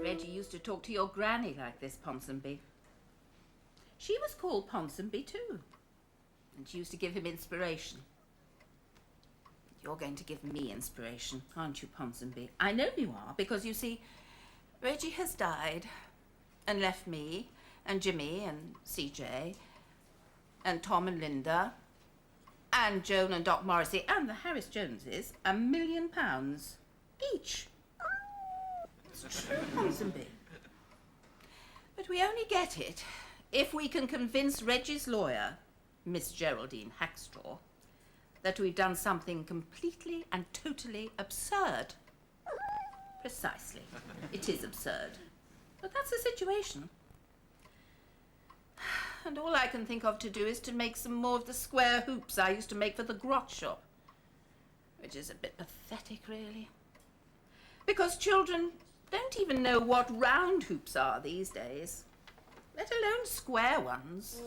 Reggie used to talk to your granny like this, Ponsonby. She was called Ponsonby too. And she used to give him inspiration. You're going to give me inspiration, aren't you, Ponsonby? I know you are, because you see, Reggie has died and left me and Jimmy and CJ and Tom and Linda and Joan and Doc Morrissey and the Harris Joneses £1 million each. It's true, Ponsonby. But we only get it if we can convince Reggie's lawyer, Miss Geraldine Hackstraw, that we've done something completely and totally absurd. Precisely. It is absurd. But that's the situation. And all I can think of to do is to make some more of the square hoops I used to make for the grot shop. Which is a bit pathetic, really. Because children don't even know what round hoops are these days, let alone square ones.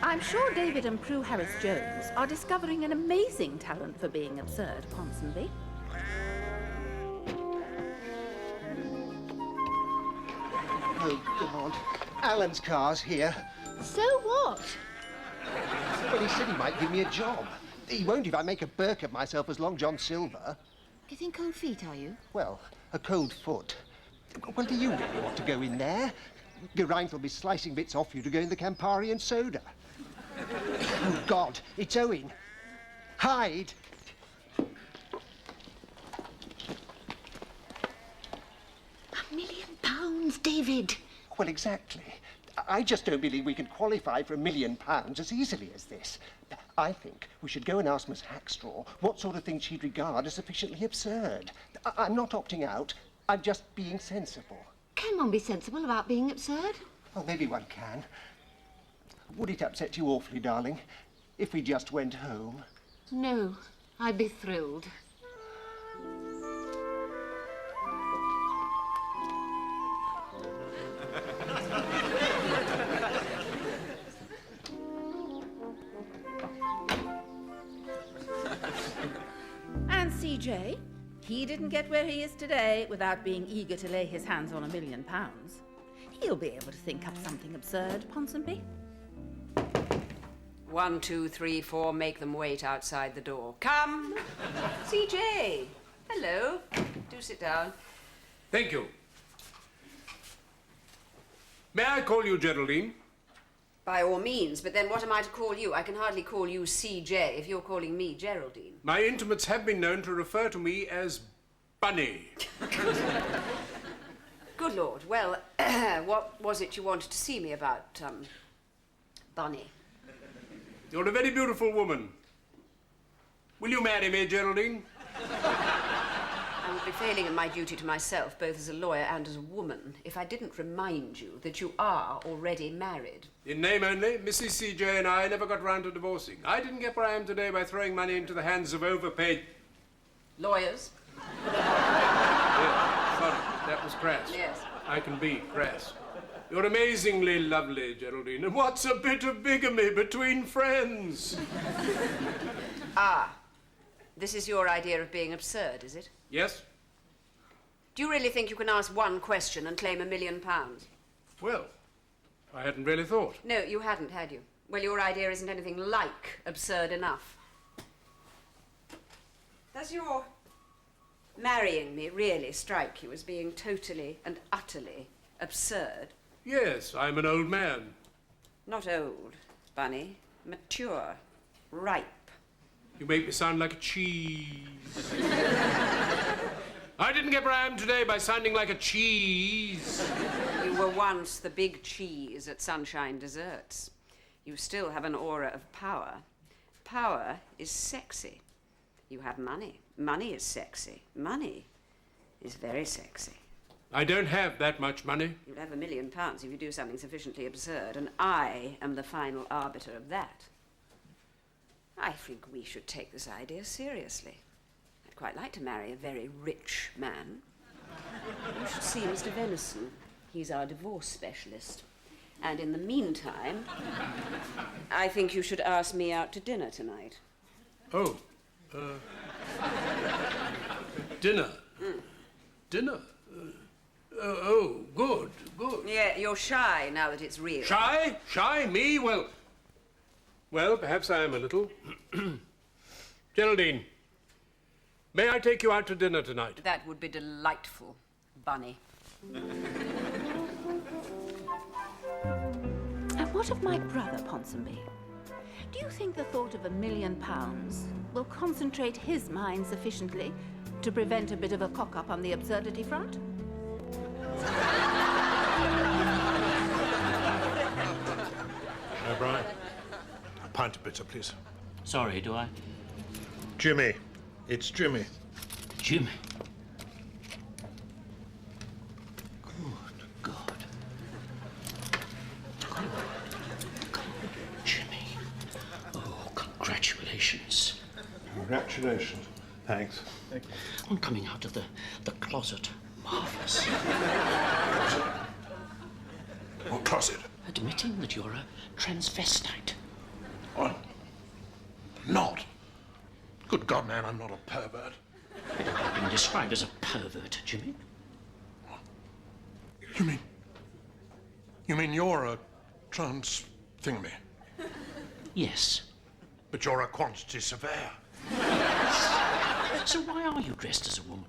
I'm sure David and Prue Harris-Jones are discovering an amazing talent for being absurd, Ponsonby. Oh, God. Alan's car's here. So what? Well, he said he might give me a job. He won't if I make a Burke of myself as Long John Silver. Getting cold feet, are you? Well, a cold foot. Well, do you really want to go in there? Geraint will be slicing bits off you to go in the Campari and soda. Oh, God, it's Owen. Hide! £1 million, David. Well, exactly. I just don't believe we can qualify for £1 million as easily as this. I think we should go and ask Miss Hackstraw what sort of thing she'd regard as sufficiently absurd. I'm not opting out. I'm just being sensible. Can one be sensible about being absurd? Well, maybe one can. Would it upset you awfully, darling, if we just went home? No, I'd be thrilled. And CJ, he didn't get where he is today without being eager to lay his hands on £1 million. He'll be able to think up something absurd, Ponsonby. 1, 2, 3, 4, make them wait outside the door. Come! CJ! Hello. Do sit down. Thank you. May I call you Geraldine? By all means, but then what am I to call you? I can hardly call you CJ if you're calling me Geraldine. My intimates have been known to refer to me as Bunny. Good Lord. Well, what was it you wanted to see me about, Bunny? You're a very beautiful woman. Will you marry me, Geraldine? I would be failing in my duty to myself, both as a lawyer and as a woman, if I didn't remind you that you are already married. In name only, Mrs. C.J. and I never got round to divorcing. I didn't get where I am today by throwing money into the hands of overpaid... Lawyers? Yes, sorry, that was crass. Yes. I can be crass. You're amazingly lovely, Geraldine. And what's a bit of bigamy between friends? Ah, this is your idea of being absurd, is it? Yes? Do you really think you can ask one question and claim £1 million? Well, I hadn't really thought. No, you hadn't, had you? Well, your idea isn't anything like absurd enough. Does your marrying me really strike you as being totally and utterly absurd? Yes, I'm an old man. Not old, Bunny. Mature. Ripe. You make me sound like a cheese. I didn't get where I am today by sounding like a cheese. You were once the big cheese at Sunshine Desserts. You still have an aura of power. Power is sexy. You have money. Money is sexy. Money is very sexy. I don't have that much money. You'll have £1 million if you do something sufficiently absurd, and I am the final arbiter of that. I think we should take this idea seriously. I'd quite like to marry a very rich man. You should see Mr. Venison. He's our divorce specialist. And in the meantime, I think you should ask me out to dinner tonight. Oh, dinner. Dinner? Oh, good, good. Yeah, you're shy now that it's real. Shy? Shy? Me? Well, perhaps I am a little. Geraldine, may I take you out to dinner tonight? That would be delightful, Bunny. And what of my brother, Ponsonby? Do you think the thought of £1 million will concentrate his mind sufficiently to prevent a bit of a cock-up on the absurdity front? O'Brien, a pint of bitter, please. Sorry, do I? Jimmy. It's Jimmy. Jimmy. Good God. Good Jimmy. Oh, congratulations. Congratulations. Thanks. On coming out of the closet. Marvellous. What closet? Admitting that you're a transvestite. I'm not. Good God, man, I'm not a pervert. I've been described as a pervert, Jimmy. You mean you're a trans thingy? Yes. But you're a quantity surveyor. So why are you dressed as a woman?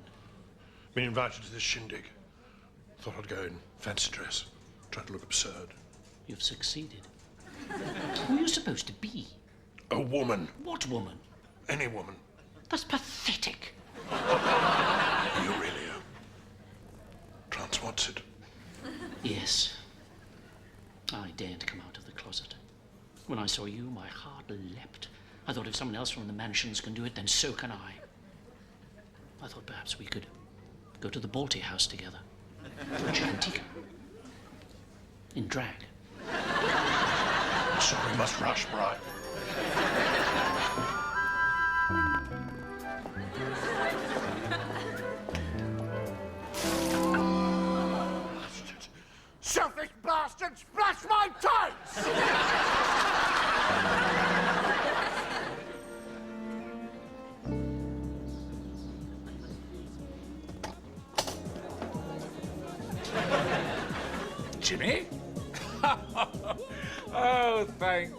Been invited to this shindig. Thought I'd go in fancy dress. Try to look absurd. You've succeeded. Who are you supposed to be? A woman. What woman? Any woman. That's pathetic. Are you really a trans what's it? Yes. I daren't come out of the closet. When I saw you, my heart leapt. I thought if someone else from the mansions can do it, then so can I. I thought perhaps we could go to the Balti house together. For a Chicantica. In drag. Sorry, must rush, Brian. Selfish bastard! Splash my tights! Jimmy? Oh, thank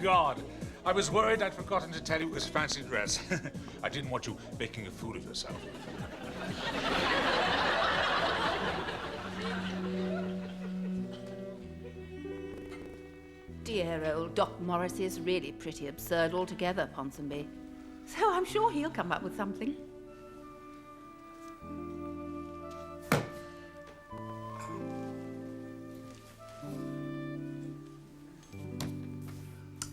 God. I was worried I'd forgotten to tell you it was fancy dress. I didn't want you making a fool of yourself. Dear old Doc Morris is really pretty absurd altogether, Ponsonby. So I'm sure he'll come up with something.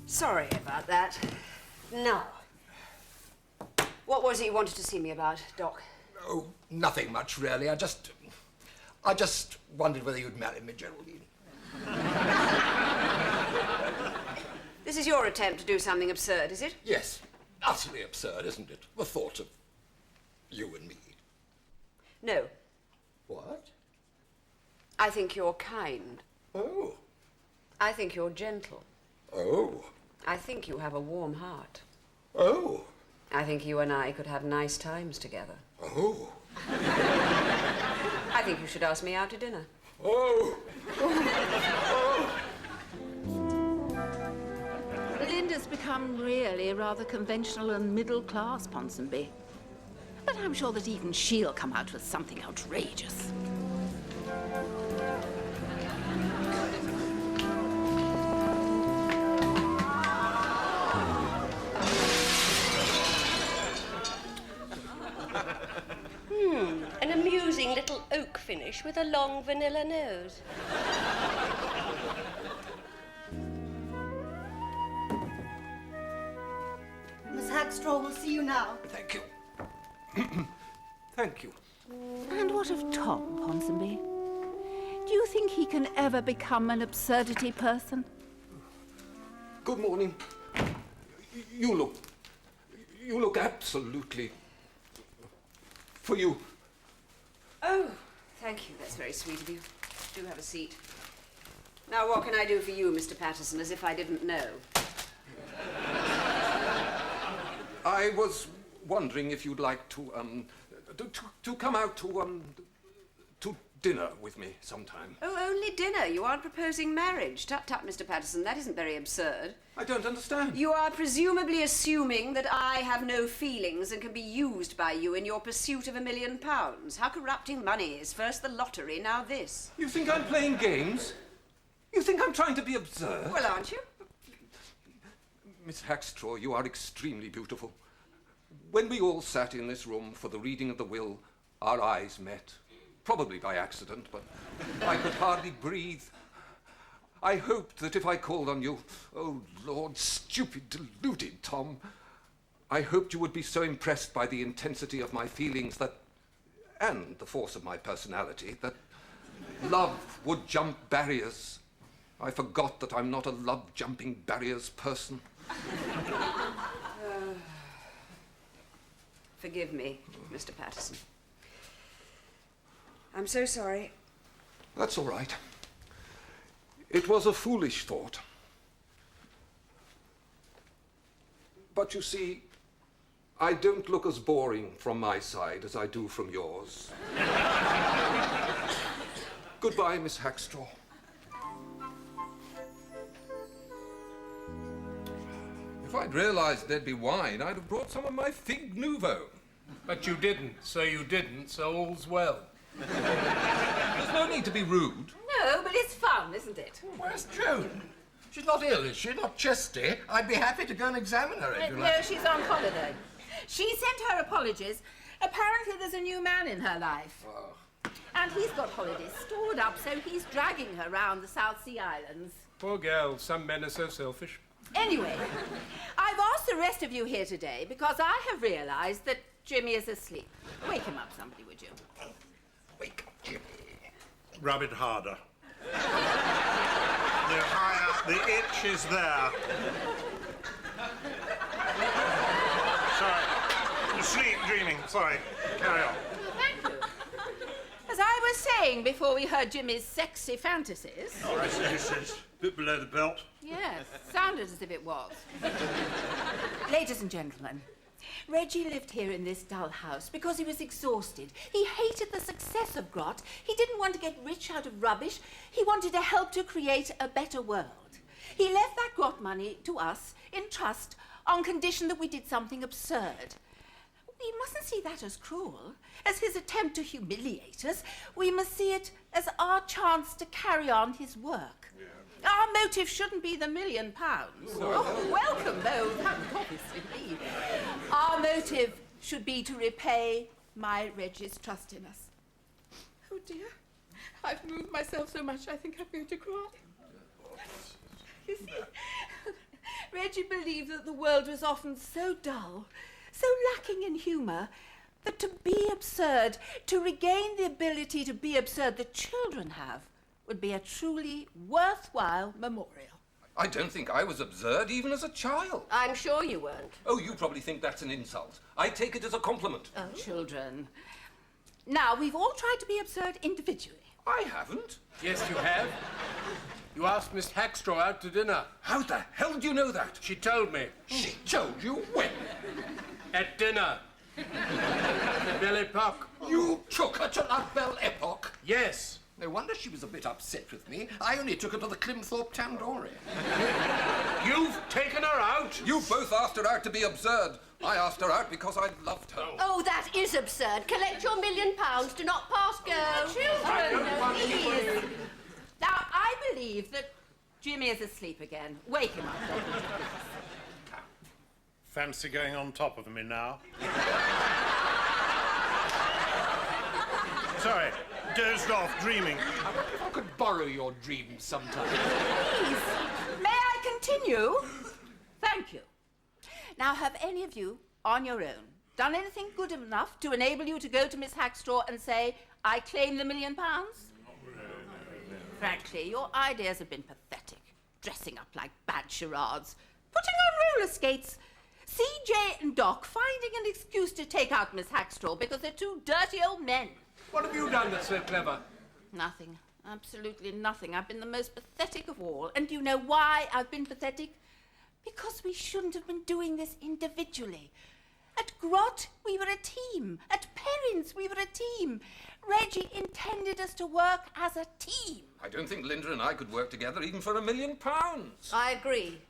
Sorry about that. Now, what was it you wanted to see me about, Doc? Oh, nothing much, really. I just wondered whether you'd marry me, Geraldine. This is your attempt to do something absurd, is it? Yes. Utterly absurd, isn't it? The thought of you and me. No. What? I think you're kind. Oh. I think you're gentle. Oh. I think you have a warm heart. Oh. I think you and I could have nice times together. Oh. I think you should ask me out to dinner. Oh. Linda's become really rather conventional and middle class, Ponsonby. But I'm sure that even she'll come out with something outrageous. An amusing little oak finish with a long vanilla nose. Miss Hagstrom. Hackstraw will see you now. Thank you. Thank you. And what of Tom, Ponsonby? Do you think he can ever become an absurdity person? Good morning. You look absolutely... for you. Oh, thank you. That's very sweet of you. Do have a seat. Now, what can I do for you, Mr. Patterson, as if I didn't know? I was wondering if you'd like to come out to dinner with me sometime. Oh, only dinner. You aren't proposing marriage. Tut, tut, Mr. Patterson. That isn't very absurd. I don't understand. You are presumably assuming that I have no feelings and can be used by you in your pursuit of £1 million. How corrupting money is. First the lottery, now this. You think I'm playing games? You think I'm trying to be absurd? Well, aren't you? Miss Hackstraw, you are extremely beautiful. When we all sat in this room for the reading of the will, our eyes met. Probably by accident, but I could hardly breathe. I hoped that if I called on you, oh Lord, stupid, deluded Tom, I hoped you would be so impressed by the intensity of my feelings that, and the force of my personality, that love would jump barriers. I forgot that I'm not a love-jumping barriers person. Forgive me, Mr. Patterson. I'm so sorry. That's all right. It was a foolish thought. But you see, I don't look as boring from my side as I do from yours. Goodbye, Miss Hackstraw. If I'd realized there'd be wine, I'd have brought some of my Fig Nouveau. But you didn't, so all's well. There's no need to be rude. No, but it's fun, isn't it? Where's Joan? She's not ill, is she? Not chesty? I'd be happy to go and examine her if you like. No, she's on holiday. She sent her apologies. Apparently there's a new man in her life. Oh. And he's got holidays stored up, so he's dragging her round the South Sea Islands. Poor girl, some men are so selfish. Anyway, I've asked the rest of you here today because I have realised that Jimmy is asleep. Wake him up, somebody, would you? Wake up, Jimmy. Rub it harder. No, higher. The itch is there. Sorry. Sleep, dreaming. Sorry. Carry on. Thank you. As I was saying before we heard Jimmy's sexy fantasies... Oh, it's a bit below the belt. Yes, sounded as if it was. Ladies and gentlemen, Reggie lived here in this dull house because he was exhausted. He hated the success of Grot. He didn't want to get rich out of rubbish. He wanted to help to create a better world. He left that Grot money to us in trust on condition that we did something absurd. We mustn't see that as cruel, as his attempt to humiliate us. We must see it as our chance to carry on his work. Yeah. Our motive shouldn't be the £1 million. Oh, welcome, though. That would obviously be. Our motive should be to repay my Reggie's trust in us. Oh, dear. I've moved myself so much I think I'm going to cry. You see, Reggie believed that the world was often so dull, so lacking in humour, that to be absurd, to regain the ability to be absurd that children have, would be a truly worthwhile memorial. I don't think I was absurd even as a child. I'm sure you weren't. Oh, you probably think that's an insult. I take it as a compliment. Oh, children. Now, we've all tried to be absurd individually. I haven't. Yes, you have. You asked Miss Hackstraw out to dinner. How the hell do you know that? She told me. She told you when? At dinner. The Belle Epoque. You took her to La Belle Epoque? Yes. No wonder she was a bit upset with me. I only took her to the Climthorpe Tandoori. You've taken her out? You both asked her out to be absurd. I asked her out because I loved her. Oh, that is absurd. Collect your £1 million. Do not pass go. Children, please. Now, I believe that Jimmy is asleep again. Wake him up, please. Fancy going on top of me now? Sorry, dozed off, dreaming. I wonder if I could borrow your dreams sometime. Please, may I continue? Thank you. Now, have any of you on your own, done anything good enough to enable you to go to Miss Hackstraw and say, I claim the £1 million? Frankly, your ideas have been pathetic. Dressing up like bad charades, putting on roller skates, CJ and Doc finding an excuse to take out Miss Hackstraw because they're two dirty old men. What have you done that's so clever? Nothing. Absolutely nothing. I've been the most pathetic of all. And do you know why I've been pathetic? Because we shouldn't have been doing this individually. At Grot, we were a team. At Perrin's, we were a team. Reggie intended us to work as a team. I don't think Linda and I could work together even for £1 million. I agree.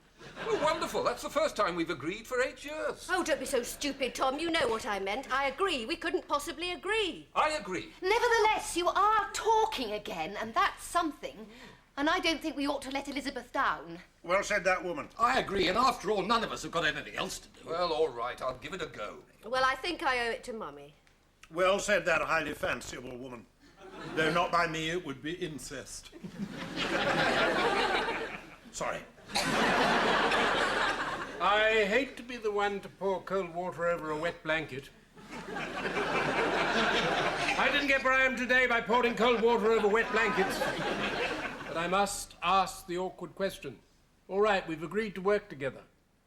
Oh, wonderful. That's the first time we've agreed for 8 years. Oh, don't be so stupid, Tom. You know what I meant. I agree. We couldn't possibly agree. I agree. Nevertheless, you are talking again, and that's something. And I don't think we ought to let Elizabeth down. Well said, that woman. I agree, and after all, none of us have got anything else to do. Well, all right. I'll give it a go. Well, I think I owe it to Mummy. Well said, that highly fanciful woman. Though not by me, it would be incest. Sorry. I hate to be the one to pour cold water over a wet blanket. I didn't get where I am today by pouring cold water over wet blankets. But I must ask the awkward question. All right, we've agreed to work together.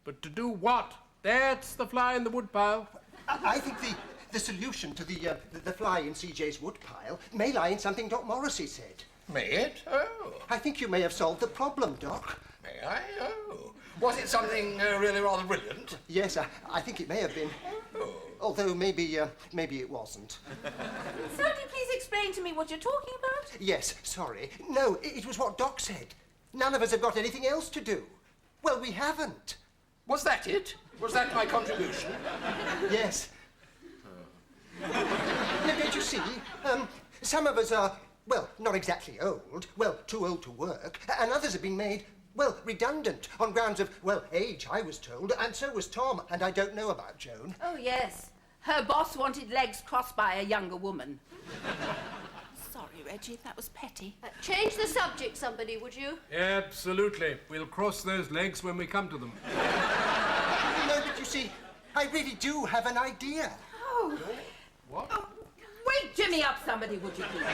But to do what? That's the fly in the woodpile. I think the solution to the fly in CJ's woodpile may lie in something Doc Morrissey said. May it? Oh. I think you may have solved the problem, Doc. May I? Oh. Was it something really rather brilliant? Yes, I think it may have been. Oh. Although maybe it wasn't. Sir, do you please explain to me what you're talking about? Yes, sorry. No, it was what Doc said. None of us have got anything else to do. Well, we haven't. Was that it? Was that my contribution? Yes. Now, don't you see? Some of us are, well, not exactly old, well, too old to work, and others have been made, well, redundant on grounds of, well, age, I was told, and so was Tom, and I don't know about Joan. Oh, yes. Her boss wanted legs crossed by a younger woman. Sorry, Reggie, if that was petty. Change the subject, somebody, would you? Absolutely. We'll cross those legs when we come to them. No, but you see, I really do have an idea. Oh. What? Oh, wake Jimmy up, somebody, would you please?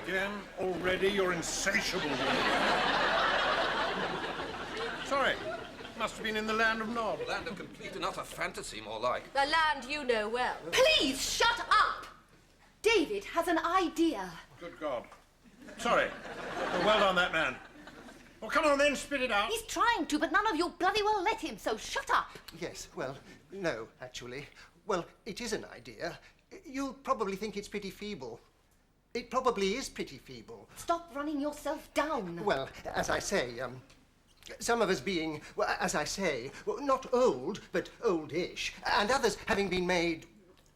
Again, already, you're insatiable. Sorry, must have been in the land of Nod. Land of complete and utter fantasy, more like. The land you know well. Please, shut up! David has an idea. Good God. Sorry. Well done, that man. Well, come on then, spit it out. He's trying to, but none of you bloody well let him, so shut up. Yes, well, no, actually. Well, it is an idea. You'll probably think it's pretty feeble. It probably is pretty feeble. Stop running yourself down. Well, as I say, some of us being, well, as I say, well, not old, but oldish, and others having been made...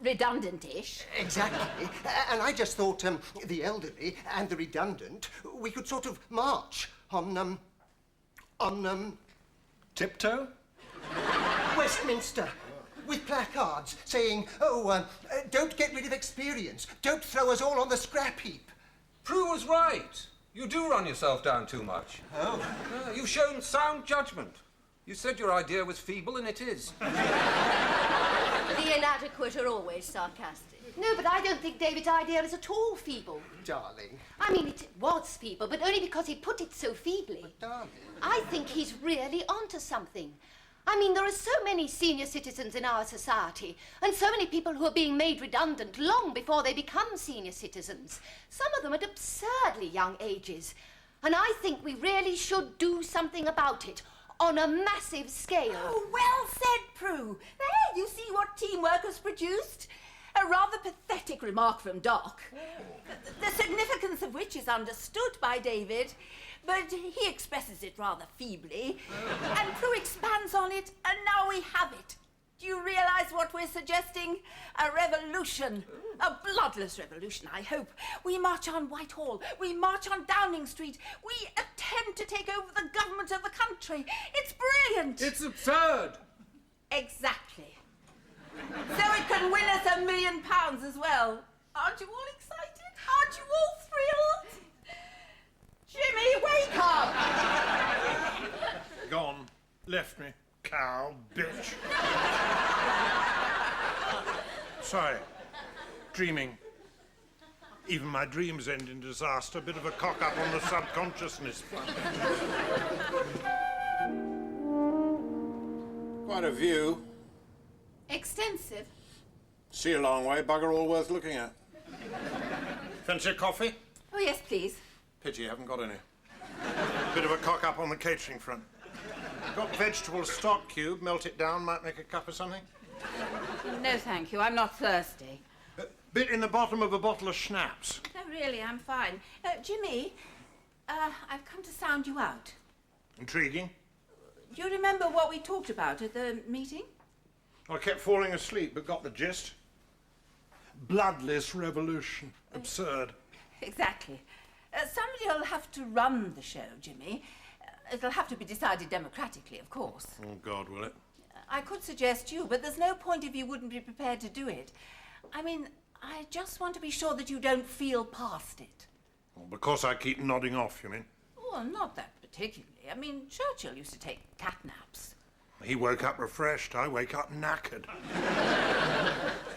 Redundant-ish. Exactly. And I just thought the elderly and the redundant, we could sort of march on Tiptoe? Westminster. With placards saying, don't get rid of experience. Don't throw us all on the scrap heap. Prue was right. You do run yourself down too much. Oh. You've shown sound judgment. You said your idea was feeble, and it is. The inadequate are always sarcastic. No, but I don't think David's idea is at all feeble. Darling. I mean, it was feeble, but only because he put it so feebly. But darling. I think he's really onto something. I mean, there are so many senior citizens in our society, and so many people who are being made redundant long before they become senior citizens. Some of them at absurdly young ages. And I think we really should do something about it, on a massive scale. Oh, well said, Prue. There, you see what teamwork has produced? A rather pathetic remark from Doc. The significance of which is understood by David, but he expresses it rather feebly. And Prue expands on it, and now we have it. Do you realise what we're suggesting? A revolution. A bloodless revolution, I hope. We march on Whitehall. We march on Downing Street. We attempt to take over the government of the country. It's brilliant. It's absurd. Exactly. So it can win us £1 million as well. Aren't you all excited? Aren't you all thrilled? Jimmy, wake up! Gone. Left me. Cow, bitch. Sorry. Dreaming. Even my dreams end in disaster. Bit of a cock-up on the subconsciousness front. Quite a view. Extensive. See a long way. Bugger all worth looking at. Fancy a coffee? Oh, yes, please. Pity you haven't got any. Bit of a cock-up on the catering front. Got vegetable stock cube. Melt it down. Might make a cup of something. No, thank you. I'm not thirsty. Bit in the bottom of a bottle of schnapps. No, really, I'm fine. Jimmy, I've come to sound you out. Intriguing. Do you remember what we talked about at the meeting? I kept falling asleep, but got the gist. Bloodless revolution. Absurd. Exactly. Somebody will have to run the show, Jimmy. It'll have to be decided democratically, of course. Oh, God, will it? I could suggest you, but there's no point if you wouldn't be prepared to do it. I mean, I just want to be sure that you don't feel past it. Well, because I keep nodding off, you mean? Well, not that particularly. I mean, Churchill used to take cat naps. He woke up refreshed. I wake up knackered.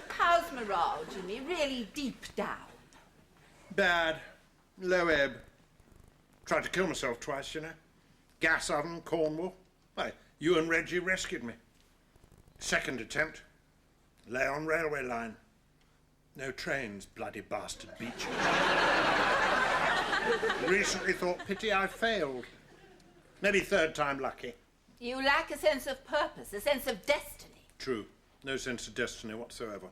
How's morale, Jimmy? Really deep down? Bad. Low ebb. Tried to kill myself twice, you know. Gas oven, Cornwall. Why, you and Reggie rescued me. Second attempt. Lay on railway line. No trains, bloody bastard beach. Recently thought, pity I failed. Maybe third time lucky. You lack a sense of purpose, a sense of destiny. True. No sense of destiny whatsoever.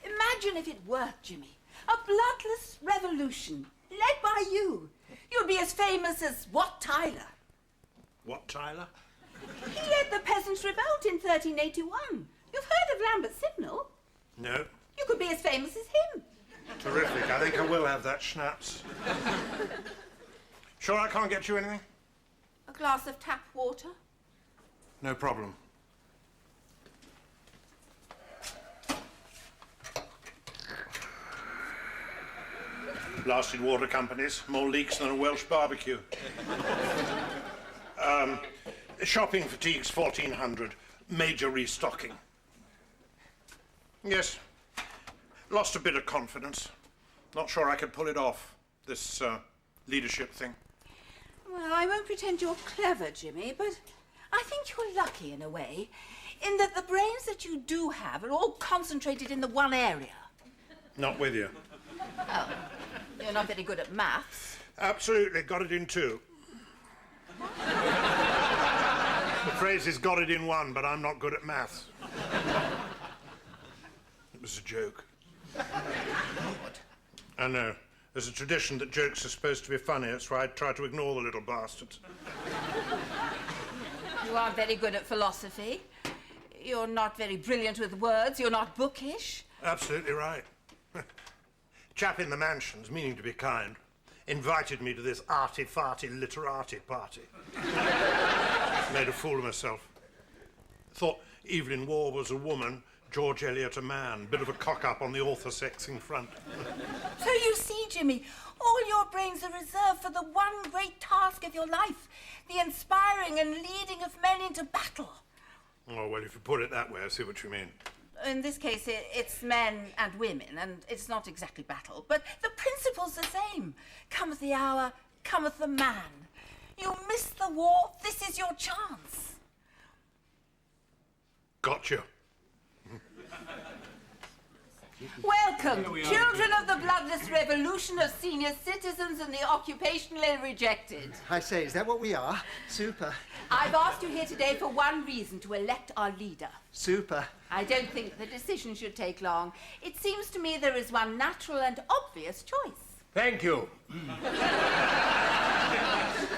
Imagine if it worked, Jimmy. A bloodless revolution, led by you. You'd be as famous as Wat Tyler. What, Tyler? He led the Peasants' Revolt in 1381. You've heard of Lambert's Signal? No. You could be as famous as him. Terrific. I think I will have that schnapps. Sure I can't get you anything? A glass of tap water? No problem. Blasted water companies. More leaks than a Welsh barbecue. Shopping fatigues 1400. Major restocking. Yes. Lost a bit of confidence. Not sure I could pull it off, this leadership thing. Well, I won't pretend you're clever, Jimmy, but I think you're lucky in a way, in that the brains that you do have are all concentrated in the one area. Not with you. Oh, you're not very good at maths. Absolutely, got it in two. The phrase is got it in one, but I'm not good at maths. It was a joke. I know. There's a tradition that jokes are supposed to be funny. That's why I try to ignore the little bastards. You aren't very good at philosophy. You're not very brilliant with words. You're not bookish. Absolutely right. Chap in the mansions, meaning to be kind, invited me to this arty-farty literati party. Made a fool of myself. Thought Evelyn Waugh was a woman, George Eliot a man. Bit of a cock-up on the author-sexing front. So you see, Jimmy, all your brains are reserved for the one great task of your life, the inspiring and leading of men into battle. Oh, well, if you put it that way, I see what you mean. In this case, it's men and women, and it's not exactly battle, but the principle's the same. Cometh the hour, cometh the man. You miss the war, this is your chance. Gotcha. Welcome, children of the bloodless revolution of senior citizens and the occupationally rejected. I say, is that what we are? Super. I've asked you here today for one reason, to elect our leader. Super. I don't think the decision should take long. It seems to me there is one natural and obvious choice. Thank you.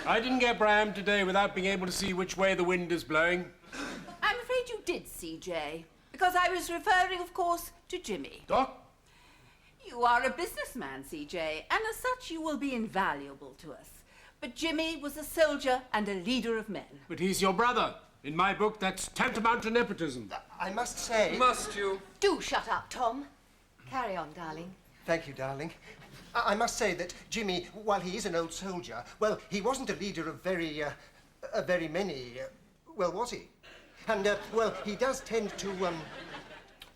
I didn't get Bram today without being able to see which way the wind is blowing. I'm afraid you did, CJ, because I was referring, of course, to Jimmy. Doc? You are a businessman, CJ, and as such you will be invaluable to us. But Jimmy was a soldier and a leader of men. But he's your brother. In my book, that's tantamount to nepotism. I must say... Must you? Do shut up, Tom. Carry on, darling. Thank you, darling. I must say that Jimmy, while he is an old soldier, well, he wasn't a leader of very many, well, was he? And, well, he does tend to,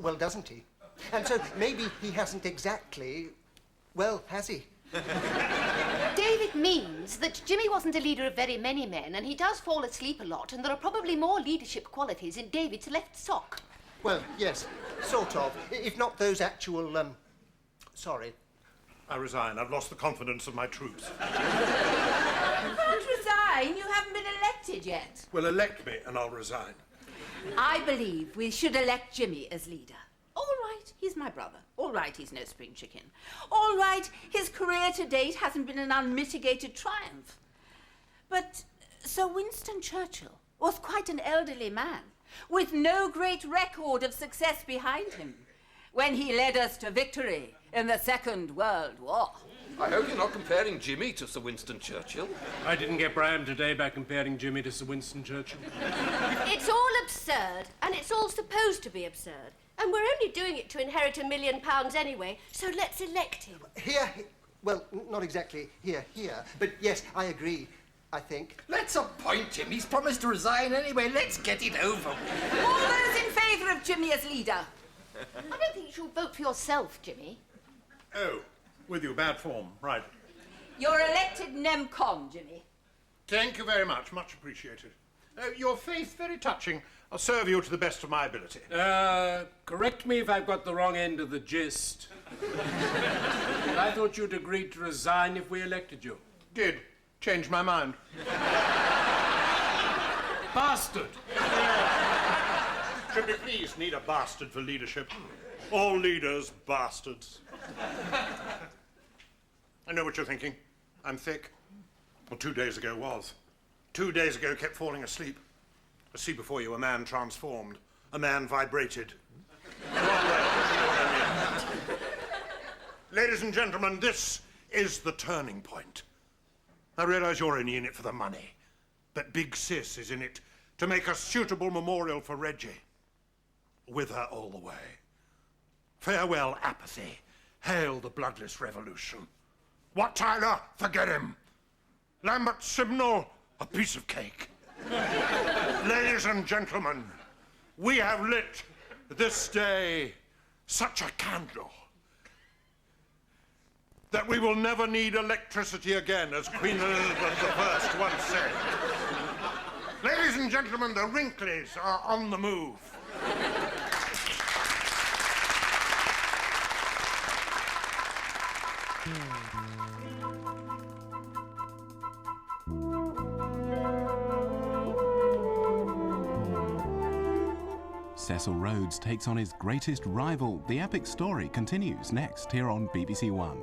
well, doesn't he? And so maybe he hasn't exactly... Well, has he? David means that Jimmy wasn't a leader of very many men, and he does fall asleep a lot, and there are probably more leadership qualities in David's left sock. Well, yes, sort of. If not those actual, sorry. I resign. I've lost the confidence of my troops. You can't resign. You haven't been elected yet. Well, elect me and I'll resign. I believe we should elect Jimmy as leader. All right, he's my brother. All right, he's no spring chicken. All right, his career to date hasn't been an unmitigated triumph. But Sir Winston Churchill was quite an elderly man, with no great record of success behind him, when he led us to victory in the Second World War. I hope you're not comparing Jimmy to Sir Winston Churchill. I didn't get Bram today by comparing Jimmy to Sir Winston Churchill. It's all absurd, and it's all supposed to be absurd. And we're only doing it to inherit £1 million anyway, so let's elect him. Here, well, not exactly here, but yes, I agree, I think. Let's appoint him. He's promised to resign anyway. Let's get it over with. All those in favour of Jimmy as leader? I don't think you should vote for yourself, Jimmy. Oh, with you, bad form, right. You're elected Nem Con, Jimmy. Thank you very much, much appreciated. Your faith, very touching. I'll serve you to the best of my ability. Correct me if I've got the wrong end of the gist. But I thought you'd agreed to resign if we elected you. Did. Changed my mind. Bastard! Should we please need a bastard for leadership? All leaders, bastards. I know what you're thinking. I'm thick. Well, 2 days ago was. 2 days ago kept falling asleep. I see before you a man transformed. A man vibrated. Ladies and gentlemen, this is the turning point. I realise you're only in it for the money, but Big Sis is in it to make a suitable memorial for Reggie. With her all the way. Farewell, apathy. Hail the bloodless revolution. What, Tyler? Forget him. Lambert Simnel, a piece of cake. Ladies and gentlemen, we have lit this day such a candle that we will never need electricity again, as Queen Elizabeth I once said. Ladies and gentlemen, the Wrinklies are on the move. Cecil Rhodes takes on his greatest rival. The epic story continues next here on BBC One.